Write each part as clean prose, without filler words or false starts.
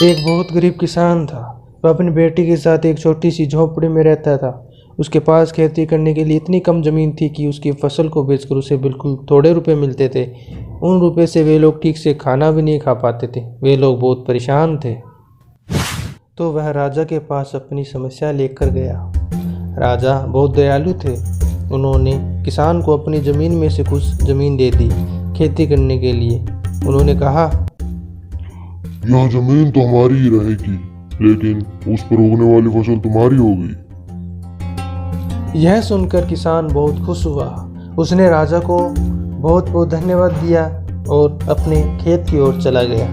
एक बहुत गरीब किसान था। वह अपनी बेटी के साथ एक छोटी सी झोपड़ी में रहता था। उसके पास खेती करने के लिए इतनी कम ज़मीन थी कि उसकी फसल को बेचकर उसे बिल्कुल थोड़े रुपए मिलते थे। उन रुपए से वे लोग ठीक से खाना भी नहीं खा पाते थे। वे लोग बहुत परेशान थे। तो वह राजा के पास अपनी समस्या लेकर गया। राजा बहुत दयालु थे। उन्होंने किसान को अपनी ज़मीन में से कुछ ज़मीन दे दी खेती करने के लिए। उन्होंने कहा, यह जमीन तो हमारी ही रहेगी, लेकिन उस पर उगने वाली फसल तुम्हारी होगी। यह सुनकर किसान बहुत खुश हुआ। उसने राजा को बहुत बहुत धन्यवाद दिया और अपने खेत की ओर चला गया।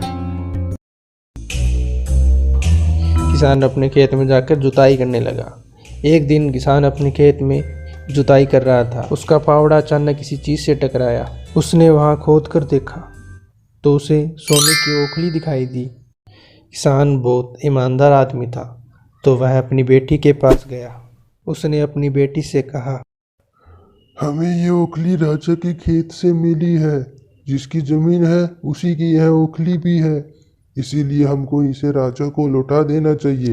किसान अपने खेत में जाकर जुताई करने लगा। एक दिन किसान अपने खेत में जुताई कर रहा था। उसका फावड़ा अचानक किसी चीज़ से टकराया। उसने वहां खोद कर देखा तो उसे सोने की ओखली दिखाई दी। किसान बहुत ईमानदार आदमी था, तो वह अपनी बेटी के पास गया। उसने अपनी बेटी से कहा, हमें ये ओखली राजा के खेत से मिली है। जिसकी जमीन है उसी की यह ओखली भी है, इसीलिए हमको इसे राजा को लौटा देना चाहिए।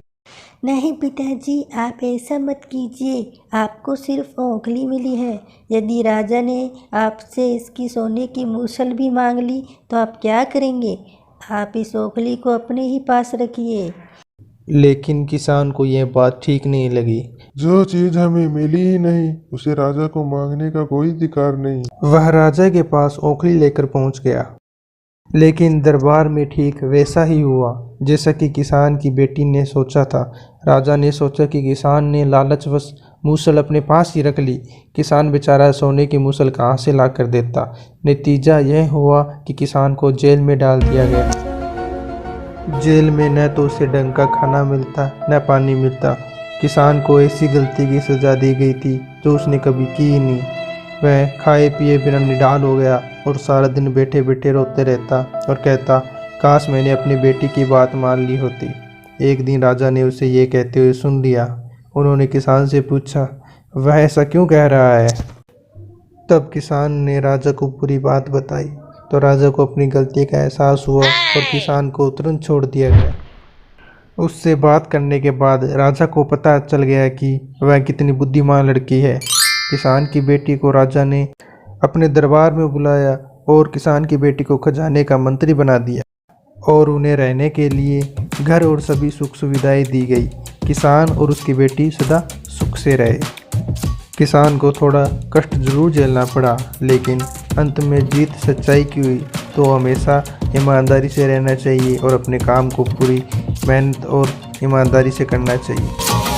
नहीं पिताजी, आप ऐसा मत कीजिए। आपको सिर्फ ओखली मिली है। यदि राजा ने आपसे इसकी सोने की मूसल भी मांग ली तो आप क्या करेंगे? आप इस ओखली को अपने ही पास रखिए। लेकिन किसान को यह बात ठीक नहीं लगी। जो चीज हमें मिली ही नहीं उसे राजा को मांगने का कोई अधिकार नहीं। वह राजा के पास ओखली लेकर पहुंच गया। लेकिन दरबार में ठीक वैसा ही हुआ जैसा कि किसान की बेटी ने सोचा था। राजा ने सोचा कि किसान ने लालचवश मूसल अपने पास ही रख ली। किसान बेचारा सोने की मूसल कहाँ से ला कर देता। नतीजा यह हुआ कि किसान को जेल में डाल दिया गया। जेल में न तो उसे ढंग का खाना मिलता न पानी मिलता। किसान को ऐसी गलती की सज़ा दी गई थी जो उसने कभी की ही नहीं। वह खाए पिए बिना निढाल हो गया और सारा दिन बैठे बैठे रोते रहता और कहता, काश मैंने अपनी बेटी की बात मान ली होती। एक दिन राजा ने उसे ये कहते हुए सुन लिया। उन्होंने किसान से पूछा, वह ऐसा क्यों कह रहा है? तब किसान ने राजा को पूरी बात बताई तो राजा को अपनी गलती का एहसास हुआ और किसान को तुरंत छोड़ दिया गया। उससे बात करने के बाद राजा को पता चल गया कि वह कितनी बुद्धिमान लड़की है। किसान की बेटी को राजा ने अपने दरबार में बुलाया और किसान की बेटी को खजाने का मंत्री बना दिया और उन्हें रहने के लिए घर और सभी सुख सुविधाएं दी गई। किसान और उसकी बेटी सदा सुख से रहे। किसान को थोड़ा कष्ट जरूर झेलना पड़ा, लेकिन अंत में जीत सच्चाई की हुई। तो हमेशा ईमानदारी से रहना चाहिए और अपने काम को पूरी मेहनत और ईमानदारी से करना चाहिए।